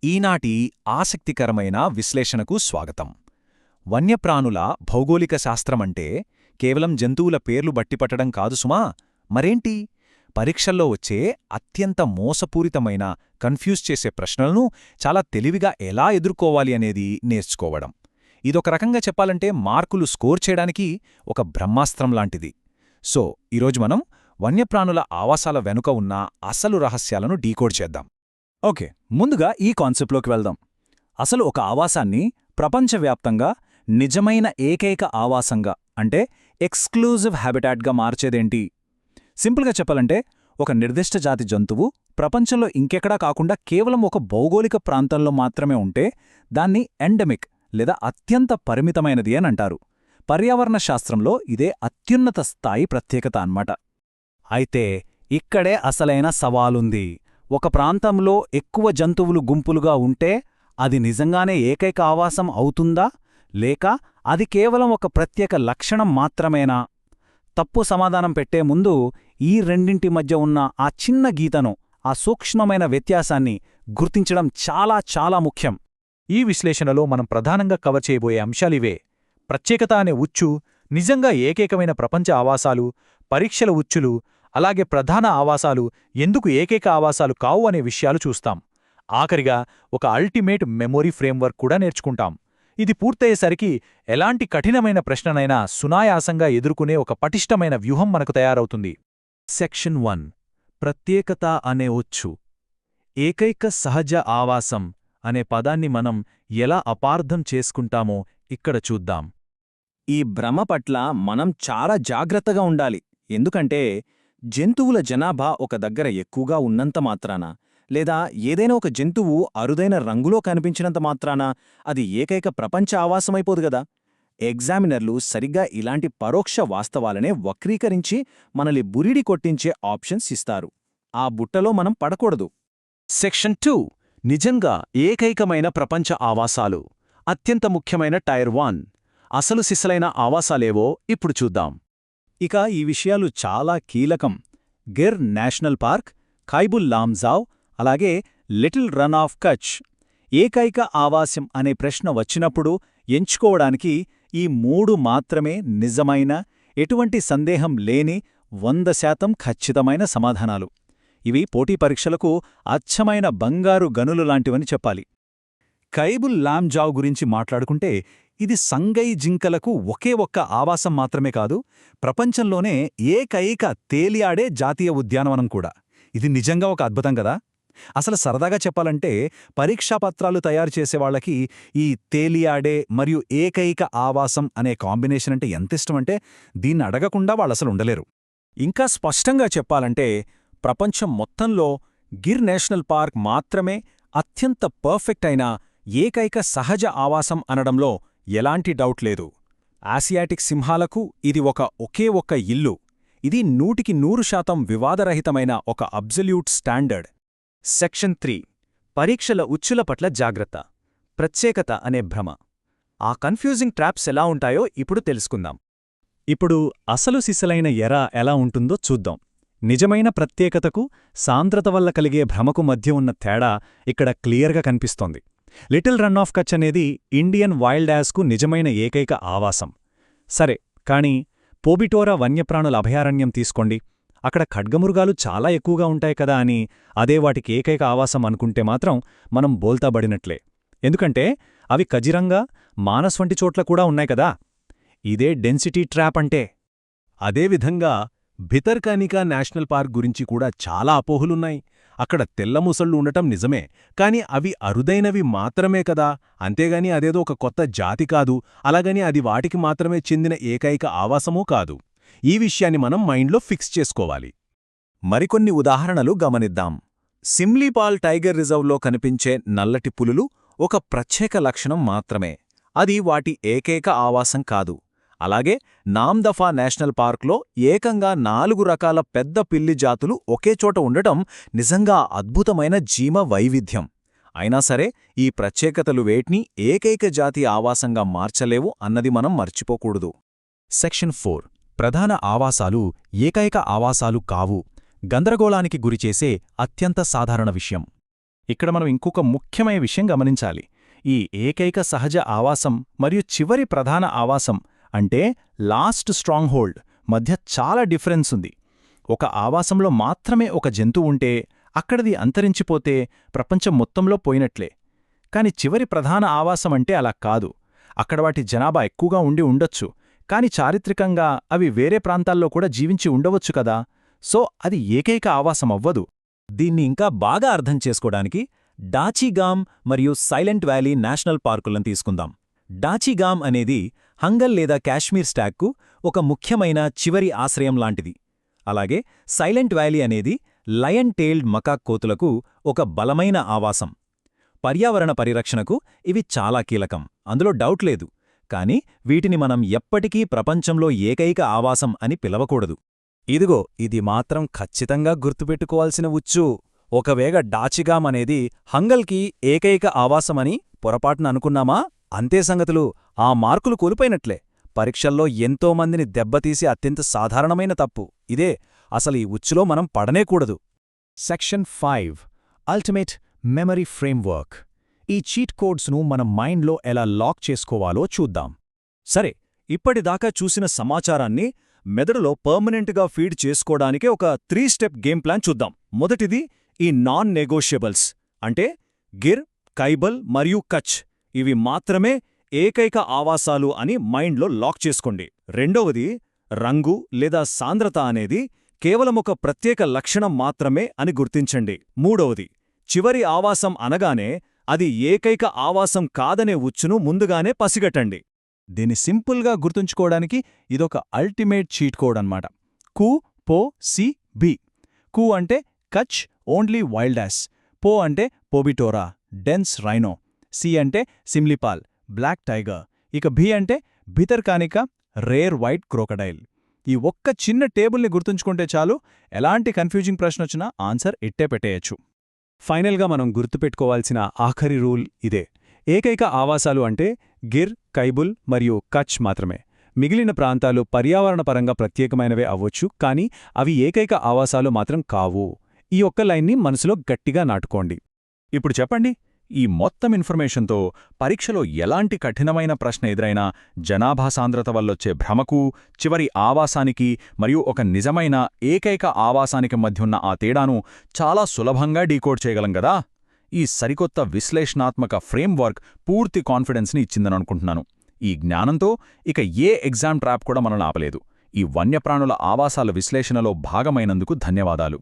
ఈనాటి ఆసక్తికరమైన విశ్లేషణకు స్వాగతం. వన్యప్రాణుల భౌగోళిక శాస్త్రమంటే కేవలం జంతువుల పేర్లు బట్టిపట్టడం కాదు సుమా, మరేంటి? పరీక్షల్లో వచ్చే అత్యంత మోసపూరితమైన, కన్ఫ్యూజ్ చేసే ప్రశ్నలను చాలా తెలివిగా ఎలా ఎదుర్కోవాలి అనేది నేర్చుకోవడం. ఇదొక రకంగా చెప్పాలంటే మార్కులు స్కోర్ చేయడానికి ఒక బ్రహ్మాస్త్రం లాంటిది. సో, ఈరోజు మనం వన్యప్రాణుల ఆవాసాల వెనుక ఉన్న అసలు రహస్యాలను డీకోడ్ చేద్దాం. ఓకే, ముందుగా ఈ కాన్సెప్ట్లోకి వెళ్దాం. అసలు ఒక ఆవాసాన్ని ప్రపంచవ్యాప్తంగా నిజమైన ఏకైక ఆవాసంగా, అంటే ఎక్స్క్లూజివ్ హ్యాబిటాట్గా మార్చేదేంటి? సింపుల్గా చెప్పాలంటే, ఒక నిర్దిష్ట జాతి జంతువు ప్రపంచంలో ఇంకెక్కడా కాకుండా కేవలం ఒక భౌగోళిక ప్రాంతంలో మాత్రమే ఉంటే దాన్ని ఎండమిక్ లేదా అత్యంత పరిమితమైనది అని అంటారు. పర్యావరణ శాస్త్రంలో ఇదే అత్యున్నత స్థాయి ప్రత్యేకత అన్నమాట. అయితే ఇక్కడే అసలైన సవాలుంది. ఒక ప్రాంతంలో ఎక్కువ జంతువులు గుంపులుగా ఉంటే అది నిజంగానే ఏకైక ఆవాసం అవుతుందా, లేక అది కేవలం ఒక ప్రత్యేక లక్షణం మాత్రమేనా? తప్పు సమాధానం పెట్టే ముందు ఈ రెండింటి మధ్య ఉన్న ఆ చిన్న గీతను, ఆ సూక్ష్మమైన వ్యత్యాసాన్ని గుర్తించడం చాలా చాలా ముఖ్యం. ఈ విశ్లేషణలో మనం ప్రధానంగా కవర్ చేయబోయే అంశాలివే: ప్రత్యేకత అనే ఉచ్చు, నిజంగా ఏకైకమైన ప్రపంచ ఆవాసాలు, పరీక్షల ఉచ్చులు, అలాగే ప్రధాన ఆవాసాలు ఎందుకు ఏకైక ఆవాసాలు కావు అనే విషయాలు చూస్తాం. ఆఖరిగా ఒక అల్టిమేట్ మెమొరీ ఫ్రేమ్వర్క్ కూడా నేర్చుకుంటాం. ఇది పూర్తయ్యేసరికి ఎలాంటి కఠినమైన ప్రశ్ననైనా సునాయాసంగా ఎదుర్కొనే ఒక పటిష్టమైన వ్యూహం మనకు తయారవుతుంది. సెక్షన్ 1: ప్రత్యేకత అనే ఉచ్చు. ఏకైక సహజ ఆవాసం అనే పదాన్ని మనం ఎలా అపార్థం చేసుకుంటామో ఇక్కడ చూద్దాం. ఈ భ్రమ పట్ల మనం చాలా జాగ్రత్తగా ఉండాలి. ఎందుకంటే జంతువుల జనాభా ఒక దగ్గర ఎక్కువగా ఉన్నంత మాత్రాన, లేదా ఏదైనా ఒక జంతువు అరుదైన రంగులో కనిపించినంత మాత్రాన అది ఏకైక ప్రపంచ ఆవాసమైపోదు గదా. ఎగ్జామినర్లు సరిగ్గా ఇలాంటి పరోక్ష వాస్తవాలనే వక్రీకరించి మనల్ని బురిడి కొట్టించే ఆప్షన్స్ ఇస్తారు. ఆ బుట్టలో మనం పడకూడదు. సెక్షన్ 2: నిజంగా ఏకైకమైన ప్రపంచ ఆవాసాలు. అత్యంత ముఖ్యమైన టైర్ 1. అసలు సిసలైన ఆవాసాలేవో ఇప్పుడు చూద్దాం. ఇక ఈ విషయాలు చాలా కీలకం. గిర్ నేషనల్ పార్క్, ఖైబుల్ లామ్జావ్, అలాగే లిటిల్ రన్ ఆఫ్ కచ్. ఏకైక ఆవాసం అనే ప్రశ్న వచ్చినప్పుడు ఎంచుకోవడానికి ఈ 3 మాత్రమే నిజమైన, ఎటువంటి సందేహం లేని 100% ఖచ్చితమైన సమాధానాలు. ఇవి పోటీ పరీక్షలకు అచ్చమైన బంగారు గనులు లాంటివని చెప్పాలి. ఖైబుల్ లామ్జావ్ గురించి మాట్లాడుకుంటే, ఇది సంగై జింకలకు ఒకే ఒక్క ఆవాసం మాత్రమే కాదు, ప్రపంచంలోనే ఏకైక తేలియాడే జాతీయ ఉద్యానవనం కూడా. ఇది నిజంగా ఒక అద్భుతం కదా. అసలు సరదాగా చెప్పాలంటే, పరీక్షాపత్రాలు తయారు చేసేవాళ్లకి ఈ తేలియాడే మరియు ఏకైక ఆవాసం అనే కాంబినేషన్ అంటే ఎంతిష్టమంటే దీన్ని అడగకుండా వాళ్ళసలు ఉండలేరు. ఇంకా స్పష్టంగా చెప్పాలంటే, ప్రపంచం మొత్తంలో గిర్ నేషనల్ పార్క్ మాత్రమే అత్యంత పర్ఫెక్ట్ అయిన ఏకైక సహజ ఆవాసం అనడంలో ఎలాంటి డౌట్ లేదు. ఆసియాటిక్ సింహాలకు ఇది ఒకే ఒక్క ఇల్లు. ఇది 100% వివాదరహితమైన ఒక అబ్జల్యూట్ స్టాండర్డ్. సెక్షన్ 3: పరీక్షల ఉచ్చుల పట్ల జాగ్రత్త. ప్రత్యేకత అనే భ్రమ. ఆ కన్ఫ్యూజింగ్ ట్రాప్స్ ఎలా ఉంటాయో ఇప్పుడు తెలుసుకుందాం. ఇప్పుడు అసలు సిసలైన ఎర ఎలా ఉంటుందో చూద్దాం. నిజమైన ప్రత్యేకతకు, సాంద్రత వల్ల కలిగే భ్రమకు మధ్య ఉన్న తేడా ఇక్కడ క్లియర్గా కనిపిస్తోంది. లిటిల్ రన్ ఆఫ్ కచ్ అనేది ఇండియన్ వైల్డ్ యాస్కు నిజమైన ఏకైక ఆవాసం. సరే, కానీ పోబిటోరా వన్యప్రాణుల అభయారణ్యం తీసుకోండి. అక్కడ ఖడ్గమృగాలు చాలా ఎక్కువగా ఉంటాయి కదా అని అదే వాటికి ఏకైక ఆవాసం అనుకుంటే మాత్రం మనం బోల్తాబడినట్లే. ఎందుకంటే అవి కజిరంగా, మానస్ వంటి చోట్ల కూడా ఉన్నాయి కదా. ఇదే డెన్సిటీ ట్రాప్ అంటే. అదేవిధంగా భితర్కనికా నేషనల్ పార్క్ గురించి కూడా చాలా అపోహలున్నాయి. అక్కడ తెల్లముసళ్ళు ఉండటం నిజమే, కాని అవి అరుదైనవి మాత్రమే కదా, అంతేగాని అదేదో ఒక కొత్త జాతి కాదు, అలాగని అది వాటికి మాత్రమే చెందిన ఏకైక ఆవాసమూ కాదు. ఈ విషయాన్ని మనం మైండ్లో ఫిక్స్ చేసుకోవాలి. మరికొన్ని ఉదాహరణలు గమనిద్దాం. సిమ్లీపాల్ టైగర్ రిజర్వ్లో కనిపించే నల్లటి పులులు ఒక ప్రత్యేక లక్షణం మాత్రమే, అది వాటి ఏకైక ఆవాసం కాదు. అలాగే నామ్దఫా నేషనల్ పార్క్లో ఏకంగా 4 రకాల పెద్ద పిల్లి జాతులు ఒకే చోట ఉండటం నిజంగా అద్భుతమైన జీవ వైవిధ్యం. అయినా సరే ఈ ప్రత్యేకతలు వేటిని ఏకైక జాతి ఆవాసంగా మార్చలేవు అన్నది మనం మర్చిపోకూడదు. సెక్షన్ 4: ప్రధాన ఆవాసాలు ఏకైక ఆవాసాలు కావు. గందరగోళానికి గురిచేసే అత్యంత సాధారణ విషయం. ఇక్కడ మనం ఇంకొక ముఖ్యమైన విషయం గమనించాలి. ఈ ఏకైక సహజ ఆవాసం మరియు చివరి ప్రధాన ఆవాసం అంటే లాస్ట్ స్ట్రాంగ్ హోల్డ్ మధ్య చాలా డిఫరెన్స్ ఉంది. ఒక ఆవాసంలో మాత్రమే ఒక జంతువు ఉంటే అక్కడిది అంతరించిపోతే ప్రపంచం మొత్తంలో పోయినట్లే. కాని చివరి ప్రధాన ఆవాసం అంటే అలా కాదు. అక్కడ వాటి జనాభా ఎక్కువగా ఉండి ఉండొచ్చు, కాని చారిత్రకంగా అవి వేరే ప్రాంతాల్లో కూడా జీవించి ఉండవచ్చు కదా. సో అది ఏకైక ఆవాసం అవ్వదు. దీన్ని ఇంకా బాగా అర్థం చేసుకోవడానికి డాచిగామ్ మరియు సైలెంట్ వ్యాలీ నేషనల్ పార్కులను తీసుకుందాం. డాచిగామ్ అనేది హంగల్ లేదా కాశ్మీర్ స్టాగ్కు ఒక ముఖ్యమైన చివరి ఆశ్రయం లాంటిది. అలాగే సైలెంట్ వ్యాలీ అనేది లయన్ టెయిల్డ్ మకాక్ కోతులకు ఒక బలమైన ఆవాసం. పర్యావరణ పరిరక్షణకు ఇవి చాలా కీలకం, అందులో డౌట్ లేదు. కాని వీటిని మనం ఎప్పటికీ ప్రపంచంలో ఏకైక ఆవాసం అని పిలవకూడదు. ఇదిగో ఇది మాత్రం ఖచ్చితంగా గుర్తుపెట్టుకోవాల్సిన ఉచ్చు. ఒకవేళ డాచిగామ్ అనేది హంగల్కి ఏకైక ఆవాసమని పొరపాటున అనుకున్నామా, అంతే సంగతులు. ఆ మార్కులు కోల్పోయినట్లే. పరీక్షల్లో ఎంతోమందిని దెబ్బతీసి అత్యంత సాధారణమైన తప్పు ఇదే. అసలు ఈ ఉచ్చులో మనం పడనేకూడదు. Section 5 ultimate memory framework. ఈ చీట్ కోడ్స్ను మనం మైండ్లో ఎలా లాక్ చేసుకోవాలో చూద్దాం. సరే, ఇప్పటిదాకా చూసిన సమాచారాన్ని మెదడులో పర్మనెంట్గా ఫీడ్ చేసుకోవడానికే ఒక 3 స్టెప్ గేమ్ ప్లాన్ చూద్దాం. మొదటిది ఈ నాన్ నెగోషియబుల్స్ అంటే గిర్, కైబల్ మరియు కచ్. ఇవి మాత్రమే ఏకైక ఆవాసాలు అని మైండ్లో లాక్ చేసుకోండి. రెండవది రంగు లేదా సాంద్రత అనేది కేవలం ఒక ప్రత్యేక లక్షణం మాత్రమే అని గుర్తించండి. మూడవది చివరి ఆవాసం అనగానే అది ఏకైక ఆవాసం కాదనే ఉచ్చును ముందుగానే పసిగట్టండి. దీన్ని సింపుల్గా గుర్తుంచుకోవడానికి ఇదొక అల్టిమేట్ చీట్ కోడ్ అన్నమాట. కు, పో, సి, బి. కు అంటే కచ్, ఓన్లీ వైల్డ్ యాస్. పో అంటే పోబిటోరా, డెన్స్ రైనో. సి అంటే సిమ్లిపాల్, బ్లాక్ టైగర్. ఇక బి అంటే భితర్కానిక, రేర్ వైట్ క్రోకడైల్. ఈ ఒక్క చిన్న టేబుల్ని గుర్తుంచుకుంటే చాలు, ఎలాంటి కన్ఫ్యూజింగ్ ప్రశ్నొచ్చినా ఆన్సర్ ఇట్టే పెట్టేయచ్చు. ఫైనల్గా మనం గుర్తుపెట్టుకోవాల్సిన ఆఖరి రూల్ ఇదే. ఏకైక ఆవాసాలు అంటే గిర్, కైబుల్ మరియు కచ్ మాత్రమే. మిగిలిన ప్రాంతాలు పర్యావరణపరంగా ప్రత్యేకమైనవే అవ్వొచ్చు, కానీ అవి ఏకైక ఆవాసాలు మాత్రం కావు. ఈ ఒక్క లైన్ని మనసులో గట్టిగా నాటుకోండి. ఇప్పుడు చెప్పండి, ఈ మొత్తం ఇన్ఫర్మేషన్తో పరీక్షలో ఎలాంటి కఠినమైన ప్రశ్న ఎదురైనా జనాభా సాంద్రత వల్లొచ్చే భ్రమకు, చివరి ఆవాసానికి మరియు ఒక నిజమైన ఏకైక ఆవాసానికి మధ్యున్న ఆ తేడాను చాలా సులభంగా డీకోడ్ చేయగలం గదా. ఈ సరికొత్త విశ్లేషణాత్మక ఫ్రేమ్వర్క్ పూర్తి కాన్ఫిడెన్స్ని ఇచ్చిందననుకుంటున్నాను. ఈ జ్ఞానంతో ఇక ఏ ఎగ్జామ్ ట్రాప్ కూడా మనల్ని ఆపలేదు. ఈ వన్యప్రాణుల ఆవాసాల విశ్లేషణలో భాగమైనందుకు ధన్యవాదాలు.